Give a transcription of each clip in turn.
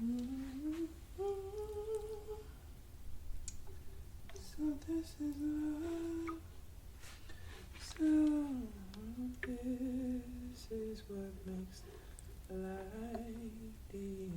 So this is love. So this is what makes life divine.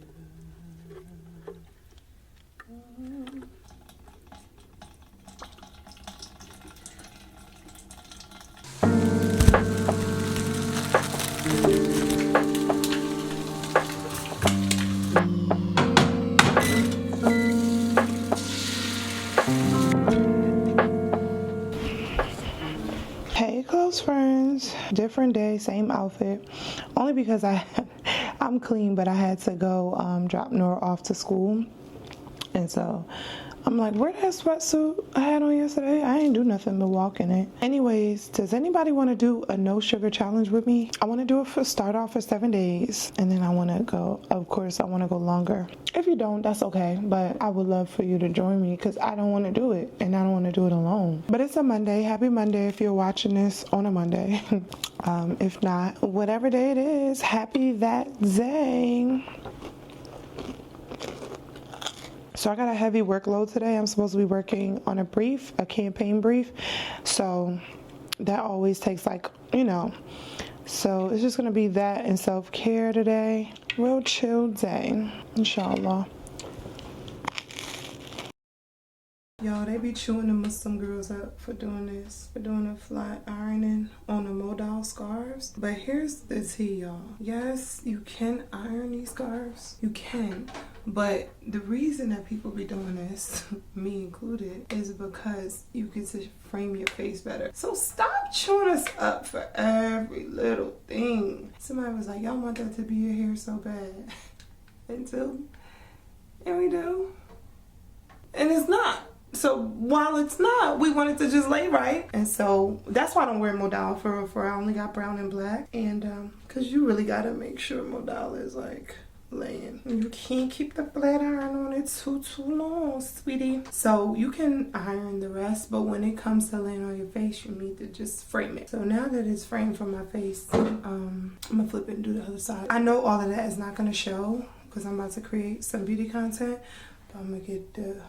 Hey, close friends. Different day, same outfit. Only because I'm clean, but I had to go drop Nora off to school, and so I'm like, where that sweatsuit I had on yesterday? I ain't do nothing but walk in it. Anyways, does anybody want to do a no sugar challenge with me? I want to do it start off for 7 days, and then I want to go, of course, I want to go longer. If you don't, that's okay, but I would love for you to join me because I don't want to do it, and I don't want to do it alone. But it's a Monday. Happy Monday if you're watching this on a Monday. If not, whatever day it is, happy that day. So I got a heavy workload today. I'm supposed to be working on a campaign brief. So that always takes so it's just going to be that and self-care today. Real chill day, inshallah. Y'all, they be chewing the Muslim girls up for doing this, for doing a flat ironing on the modal scarves. But here's the tea, y'all. Yes, you can iron these scarves. You can. But the reason that people be doing this, me included, is because you get to frame your face better. So stop chewing us up for every little thing. Somebody was like, y'all want that to be your hair so bad. And we do. And it's not. So while it's not, we want it to just lay right. And so that's why I don't wear modal for I only got brown and black. And because you really got to make sure modal is like laying. You can't keep the flat iron on it too long, sweetie. So you can iron the rest, but when it comes to laying on your face, you need to just frame it. So now that it's framed from my face, I'm gonna flip it and do the other side. I know all of that is not gonna show because I'm about to create some beauty content, but I'm gonna get the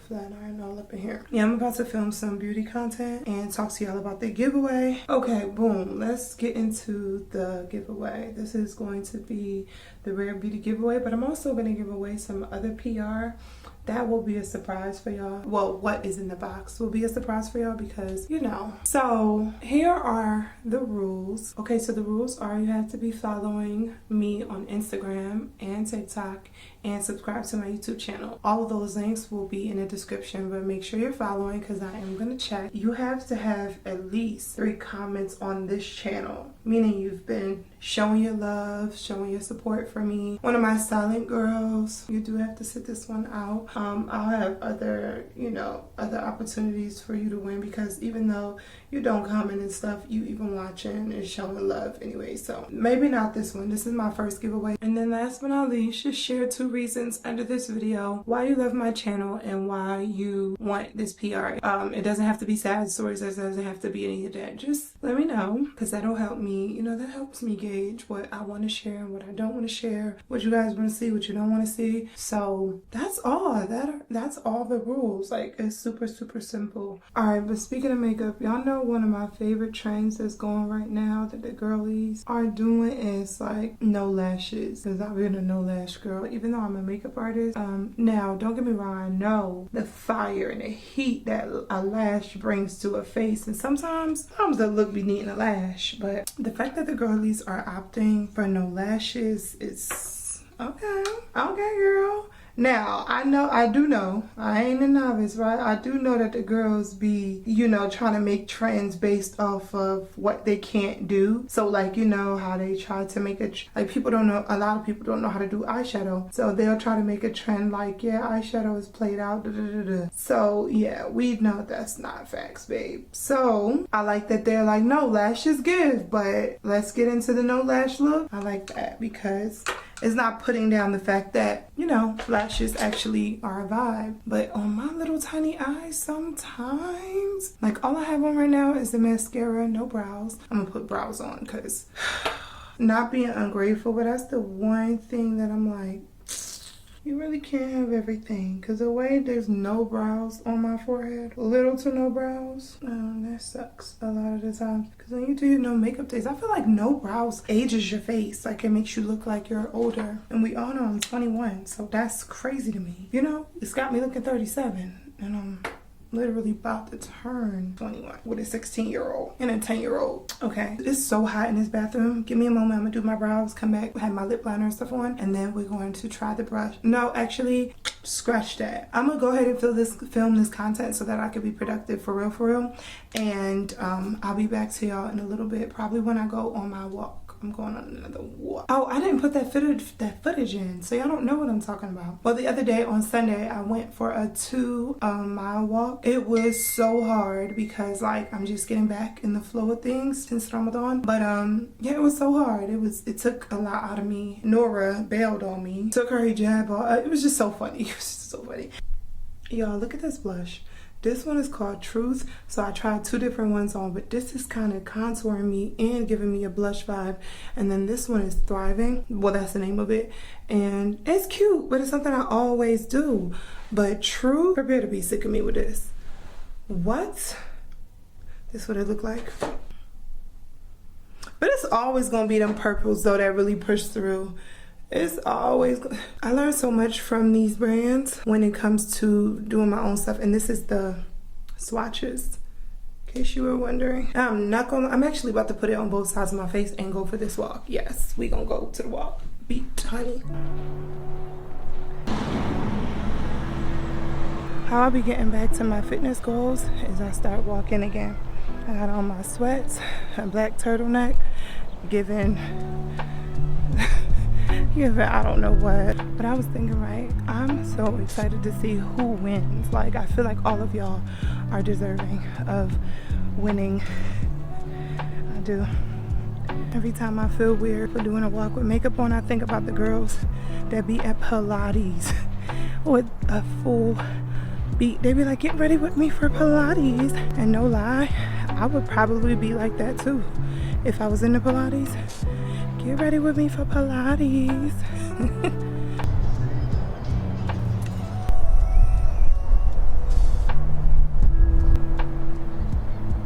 flat iron all up in here. Yeah, I'm about to film some beauty content and talk to y'all about the giveaway. Okay, boom, let's get into the giveaway. This is going to be the Rare Beauty giveaway, but I'm also going to give away some other PR. That will be a surprise for y'all. Well, what is in the box will be a surprise for y'all because, you know. So here are the rules. Okay, so the rules are you have to be following me on Instagram and TikTok and subscribe to my YouTube channel. All of those links will be in the description, but make sure you're following because I am going to check. You have to have at least 3 comments on this channel, meaning you've been showing your love, showing your support for me. One of my silent girls. You do have to sit this one out. I'll have other opportunities for you to win because even though you don't comment and stuff, you even watching and showing love anyway. So maybe not this one. This is my first giveaway. And then last but not least, just share 2 reasons under this video why you love my channel and why you want this PR. It doesn't have to be sad stories. It doesn't have to be any of that. Just let me know because that'll help me. That helps me gauge what I want to share and what I don't want to share, what you guys want to see, what you don't want to see. So that's all. That's all the rules. Like, it's super simple. All right, but speaking of makeup, y'all know one of my favorite trends that's going right now that the girlies are doing is like no lashes, because I've been a no lash girl even though I'm a makeup artist. Now don't get me wrong, I know the fire and the heat that a lash brings to a face, and sometimes the look be needing a lash, but the fact that the girlies are opting for no lashes is okay, girl. Now, I do know, I ain't a novice, right? I do know that the girls be, trying to make trends based off of what they can't do. So, like, how they try to make a lot of people don't know how to do eyeshadow. So they'll try to make a trend like, yeah, eyeshadow is played out, So, yeah, we know that's not facts, babe. So, I like that they're like, no, lashes give, but let's get into the no lash look. I like that because it's not putting down the fact that, lashes actually are a vibe. But on my little tiny eyes sometimes, like all I have on right now is the mascara, no brows. I'm gonna put brows on because not being ungrateful, but that's the one thing that I'm like, you really can't have everything because the way there's no brows on my forehead, little to no brows, that sucks a lot of the times. Because when you do your no makeup days, I feel like no brows ages your face. Like, it makes you look like you're older. And we all know I'm 21, so that's crazy to me. You know, it's got me looking 37, and I'm literally about to turn 21 with a 16-year-old and a 10-year-old. Okay, it's so hot in this bathroom. Give me a moment. I'm gonna do my brows, come back, have my lip liner and stuff on, and then we're going to try the brush. No, actually, scratch that. I'm gonna go ahead and film this content so that I could be productive for real. And I'll be back to y'all in a little bit, probably when I go on my walk. I'm going on another walk. Oh, I didn't put that footage in, so y'all don't know what I'm talking about. Well, the other day on Sunday, I went for a 2-mile walk. It was so hard because, like, I'm just getting back in the flow of things since Ramadan. But yeah, it was so hard. It took a lot out of me. Nora bailed on me, took her hijab off. It was just so funny. It was just so funny. Y'all, look at this blush. This one is called Truth, so I tried 2 different ones on, but this is kind of contouring me and giving me a blush vibe. And then this one is Thriving. Well, that's the name of it. And it's cute, but it's something I always do. But Truth, prepare to be sick of me with this. What? This is what it look like. But it's always gonna be them purples though that really push through. It's always, I learned so much from these brands when it comes to doing my own stuff. And this is the swatches, in case you were wondering. I'm actually about to put it on both sides of my face and go for this walk. Yes, we gonna go to the walk. Beat, honey. How I'll be getting back to my fitness goals is I start walking again. I got on my sweats, a black turtleneck, giving I don't know what, but I was thinking, right, I'm so excited to see who wins. Like, I feel like all of y'all are deserving of winning. I do. Every time I feel weird for doing a walk with makeup on, I think about the girls that be at Pilates with a full beat. They be like, get ready with me for Pilates. And no lie, I would probably be like that too if I was in the Pilates. Get ready with me for Pilates.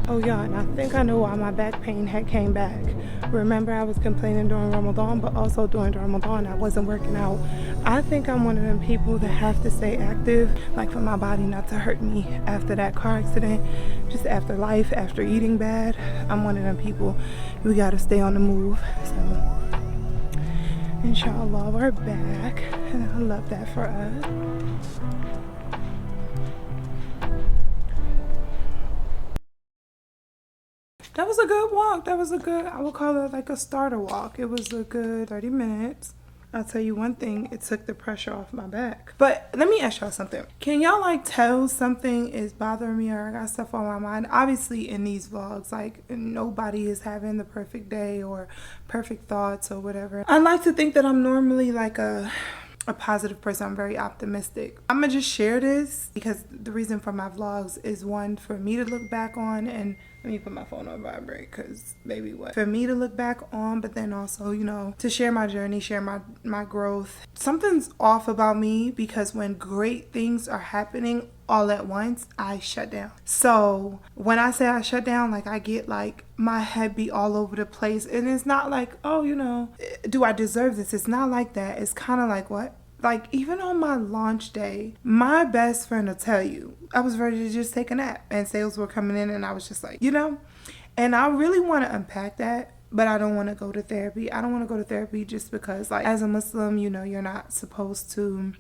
Oh yeah, and I think I know why my back pain had came back. Remember, I was complaining during Ramadan, but also during Ramadan I wasn't working out. I think I'm one of them people that have to stay active, like for my body not to hurt me after that car accident, just after life, after eating bad. I'm one of them people, we gotta stay on the move. So inshallah, we're back, and I love that for us. That was a good walk. That was a good, I would call it like a starter walk. It was a good 30 minutes. I'll tell you one thing, it took the pressure off my back. But let me ask y'all something. Can y'all like tell something is bothering me or I got stuff on my mind? Obviously in these vlogs, like nobody is having the perfect day or perfect thoughts or whatever. I like to think that I'm normally like a positive person. I'm very optimistic. I'm gonna just share this because the reason for my vlogs is one, for me to look back on, and let me put my phone on vibrate because baby what, for me to look back on, but then also, you know, to share my journey, share my growth. Something's off about me because when great things are happening all at once, I shut down. So when I say I shut down, like I get like my head be all over the place, and it's not like, oh, you know, do I deserve this? It's not like that. It's kind of like, what? Like, even on my launch day, my best friend will tell you, I was ready to just take a nap and sales were coming in and I was just like, you know, and I really want to unpack that, but I don't want to go to therapy. I don't want to go to therapy just because, like, as a Muslim, you know, you're not supposed to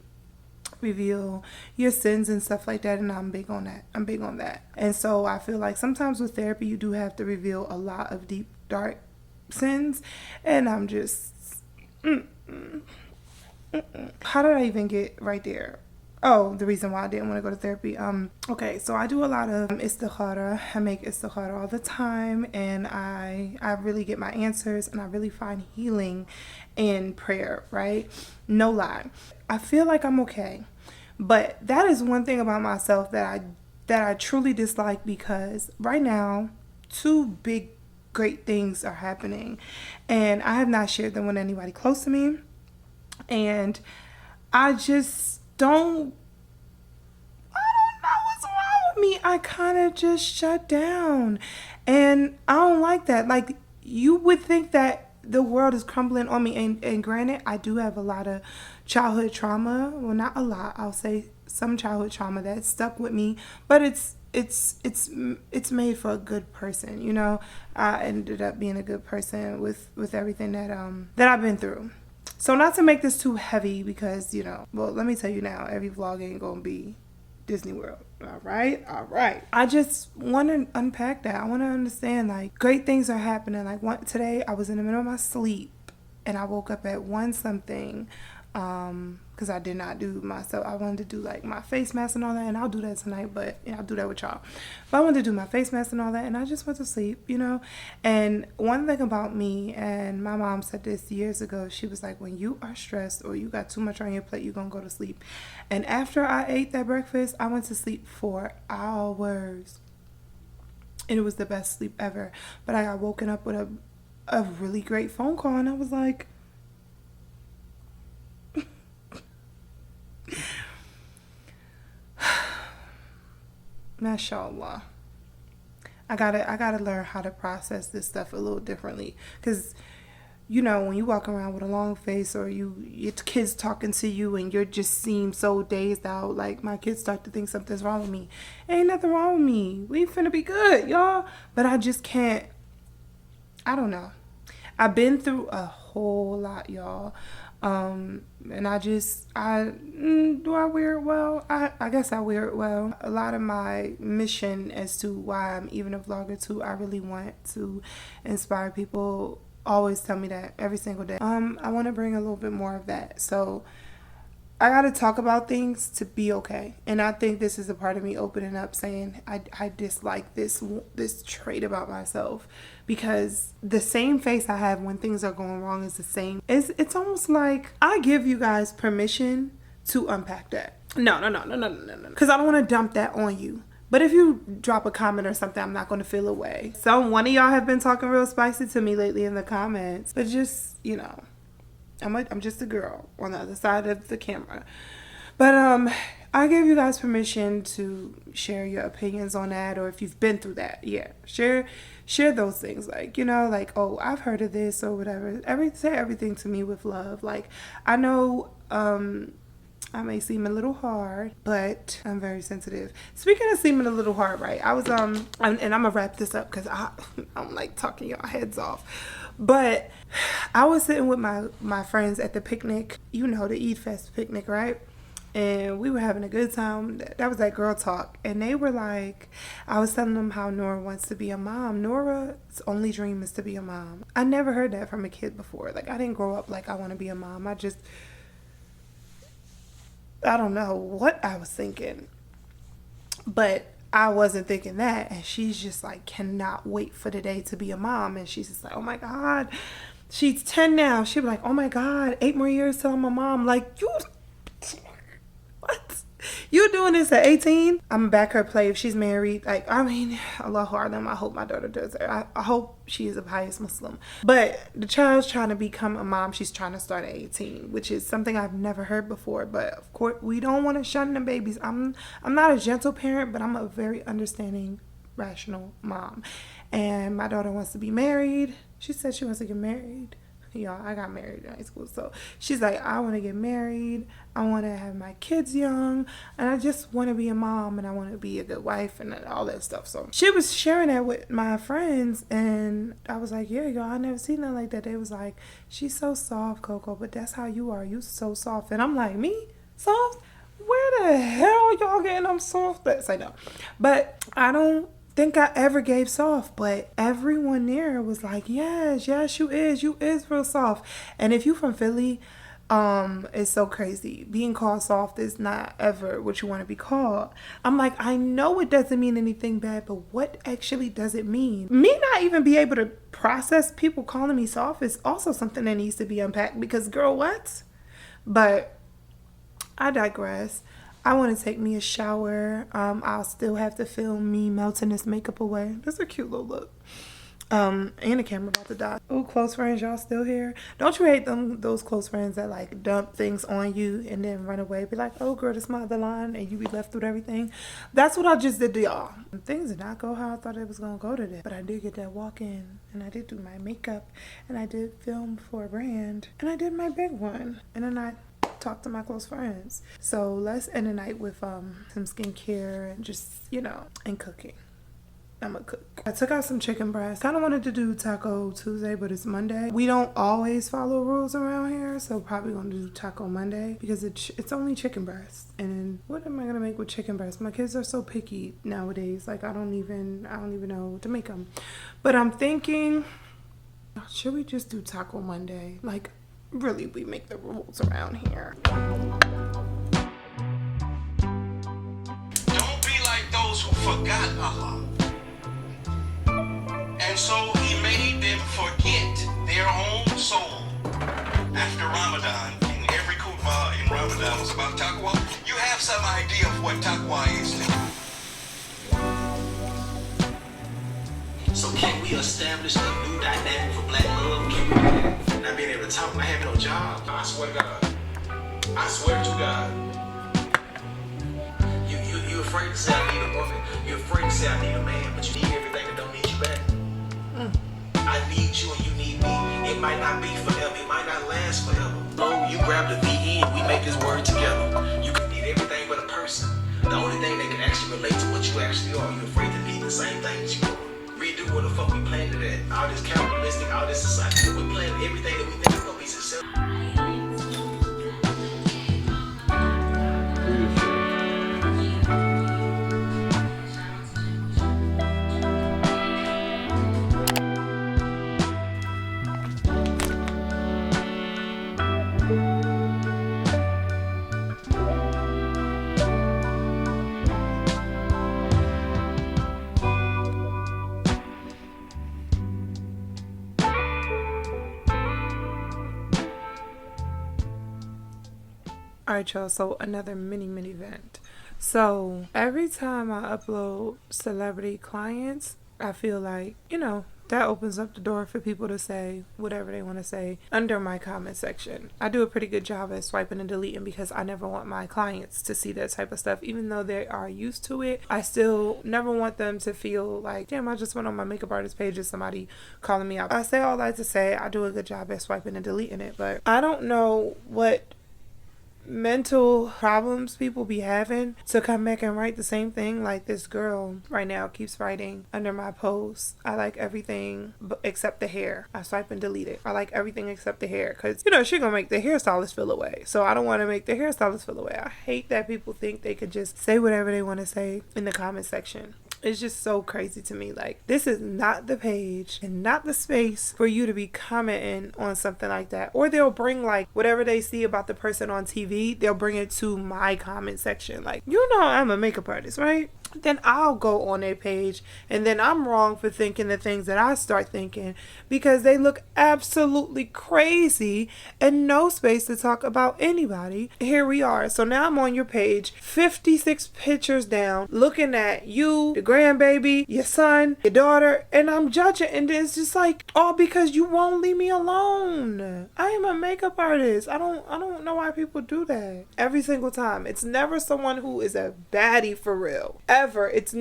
reveal your sins and stuff like that, and I'm big on that. I'm big on that. And so I feel like sometimes with therapy, you do have to reveal a lot of deep, dark sins, and I'm just... How did I even get right there? Oh, the reason why I didn't want to go to therapy. Okay, so I do a lot of istikhara. I make istikhara all the time, and I really get my answers, and I really find healing in prayer, right? No lie. I feel like I'm okay. But that is one thing about myself that I truly dislike, because right now 2 big great things are happening, and I have not shared them with anybody close to me. And I just don't, I don't know what's wrong with me. I kind of just shut down. And I don't like that. Like, you would think that the world is crumbling on me. And granted, I do have a lot of childhood trauma. Well, not a lot. I'll say some childhood trauma that stuck with me. But it's made for a good person, you know. I ended up being a good person with everything that I've been through. So not to make this too heavy, because, you know, well, let me tell you now, every vlog ain't gonna be Disney World. All right. I just want to unpack that. I want to understand, like, great things are happening. Like, today I was in the middle of my sleep and I woke up at 1 something, because I did not do myself. I wanted to do like my face mask and all that, and I'll do that tonight, but yeah, I'll do that with y'all. But I wanted to do my face mask and all that, and I just went to sleep, you know. And one thing about me, and my mom said this years ago, she was like, when you are stressed or you got too much on your plate, you're gonna go to sleep. And after I ate that breakfast, I went to sleep for hours, and it was the best sleep ever. But I got woken up with a really great phone call, and I was like, mashallah. I gotta learn how to process this stuff a little differently, because, you know, when you walk around with a long face, or your kids talking to you and you just seem so dazed out, like my kids start to think something's wrong with me. Ain't nothing wrong with me. We finna be good, y'all. But I just can't, I don't know. I've been through a whole lot, y'all. And do I wear it well? I guess I wear it well. A lot of my mission as to why I'm even a vlogger too, I really want to inspire people. Always tell me that every single day. I want to bring a little bit more of that. So I got to talk about things to be okay. And I think this is a part of me opening up, saying I dislike this trait about myself, because the same face I have when things are going wrong is the same. It's almost like I give you guys permission to unpack that. No. Because I don't want to dump that on you. But if you drop a comment or something, I'm not going to feel away. So one of y'all have been talking real spicy to me lately in the comments. But just, you know, I'm just a girl on the other side of the camera. But I gave you guys permission to share your opinions on that, or if you've been through that, yeah, share those things. Like, you know, like, oh, I've heard of this or whatever. Say everything to me with love. Like, I know I may seem a little hard, but I'm very sensitive. Speaking of seeming a little hard, right? I was and I'm gonna wrap this up because I'm like talking your heads off. But I was sitting with my friends at the picnic, you know, the Eid Fest picnic, right? And we were having a good time. That was that girl talk. And they were like, I was telling them how Nora wants to be a mom. Nora's only dream is to be a mom. I never heard that from a kid before. Like, I didn't grow up like I want to be a mom. I don't know what I was thinking. But I wasn't thinking that. And she's just like, cannot wait for the day to be a mom. And she's just like, oh my God. She's 10 now. She'd be like, oh my God, 8 more years till I'm a mom. Like, what? You doing this at 18? I'm gonna back her play if she's married. Like, I mean, Allahu A'lam, I hope my daughter does it. I hope she is a pious Muslim. But the child's trying to become a mom. She's trying to start at 18, which is something I've never heard before. But of course, we don't want to shun the babies. I'm not a gentle parent, but I'm a very understanding, rational mom. And my daughter wants to be married. She said she wants to get married. Y'all, I got married in high school. So she's like, I want to get married. I want to have my kids young. And I just want to be a mom. And I want to be a good wife and all that stuff. So she was sharing that with my friends. And I was like, yeah, y'all, I never seen nothing like that. They was like, she's so soft, Coco. But that's how you are. You so soft. And I'm like, me? Soft? Where the hell y'all getting I'm soft? But say no. But I don't think I ever gave soft, but everyone there was like, yes, you is real soft. And if you from Philly, it's so crazy. Being called soft is not ever what you want to be called. I'm like, I know it doesn't mean anything bad, but what actually does it mean? Me not even be able to process people calling me soft is also something that needs to be unpacked, because girl, what? But I digress. I want to take me a shower. I'll still have to film me melting this makeup away. That's a cute little look. And the camera about to die. Oh, close friends, y'all still here? Don't you hate those close friends that like dump things on you and then run away? Be like, oh girl, this my other line, and you be left with everything. That's what I just did to y'all. Things did not go how I thought it was gonna go today, but I did get that walk in, and I did do my makeup, and I did film for a brand, and I did my big one, and then I talk to my close friends. So let's end the night with some skincare and just, you know, and cooking. I'm a cook. I took out some chicken breast. Kind of wanted to do Taco Tuesday, but it's Monday. We don't always follow rules around here, so probably gonna do Taco Monday because it's only chicken breast. And what am I gonna make with chicken breast? My kids are so picky nowadays. Like I don't even know what to make them. But I'm thinking, should we just do Taco Monday? Like really, we make the rules around here. Don't be like those who forgot Allah. And so he made them forget their own soul. After Ramadan, and every khutbah in Ramadan was about taqwa, you have some idea of what taqwa is. So can we establish a new dynamic for black love? Can we not being able to talk, not having no job? I swear to God. I swear to God. You afraid to say I need a woman. You're afraid to say I need a man, but you need everything that don't need you back. I need you and you need me. It might not be forever. It might not last forever. Oh, you grab the VE and we make this word together. You can need everything but a person. The only thing that can actually relate to what you actually are. You're afraid to be the same thing that you are. Redo what the fuck we planned it at. All this capitalistic, all this society. We're planning everything that we think is gonna be successful. Alright y'all, so another mini event. So every time I upload celebrity clients, I feel like, you know, that opens up the door for people to say whatever they want to say under my comment section. I do a pretty good job at swiping and deleting because I never want my clients to see that type of stuff. Even though they are used to it, I still never want them to feel like, damn, I just went on my makeup artist page and somebody calling me out. I say all that to say I do a good job at swiping and deleting it, but I don't know what mental problems people be having to come back and write the same thing. Like this girl right now keeps writing under my post, I like everything except the hair. I swipe and delete it. I like everything except the hair because, you know, she gonna make the hairstylist feel away, so I don't want to make the hairstylist feel away. I hate that people think they could just say whatever they want to say in the comment section. It's just so crazy to me. Like, this is not the page and not the space for you to be commenting on something like that. Or they'll bring like whatever they see about the person on TV, they'll bring it to my comment section. Like, you know, I'm a makeup artist, right? Then I'll go on their page and then I'm wrong for thinking the things that I start thinking because they look absolutely crazy and no space to talk about anybody. Here we are. So now I'm on your page, 56 pictures down, looking at you, the grandbaby, your son, your daughter, and I'm judging, and it's just like, all because you won't leave me alone. I am a makeup artist. I don't know why people do that every single time. It's never someone who is a baddie for real. Ever. It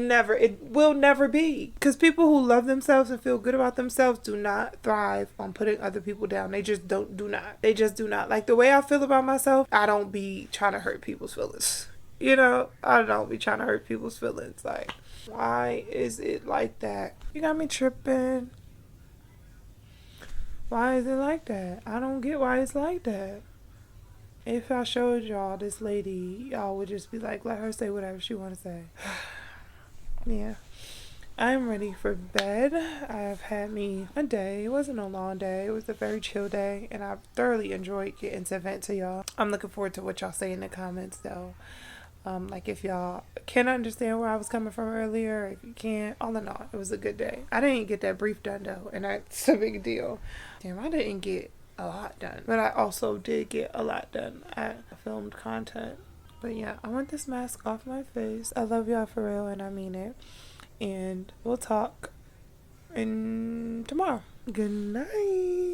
will never be. Because people who love themselves and feel good about themselves do not thrive on putting other people down. They just do not. They just do not. Like the way I feel about myself, I don't be trying to hurt people's feelings. You know, I don't be trying to hurt people's feelings. Like, why is it like that? You got me tripping. Why is it like that? I don't get why it's like that. If I showed y'all this lady, y'all would just be like, let her say whatever she want to say. Yeah. I'm ready for bed. I've had me a day. It wasn't a long day. It was a very chill day. And I've thoroughly enjoyed getting to vent to y'all. I'm looking forward to what y'all say in the comments, though. Like if y'all can understand where I was coming from earlier, if you can't, all in all, it was a good day. I didn't get that brief done, though. And that's a big deal. Damn, I didn't get a lot done, but I also did get a lot done. I filmed content, but yeah, I want this mask off my face. I love y'all for real, and I mean it. And we'll talk tomorrow. Good night.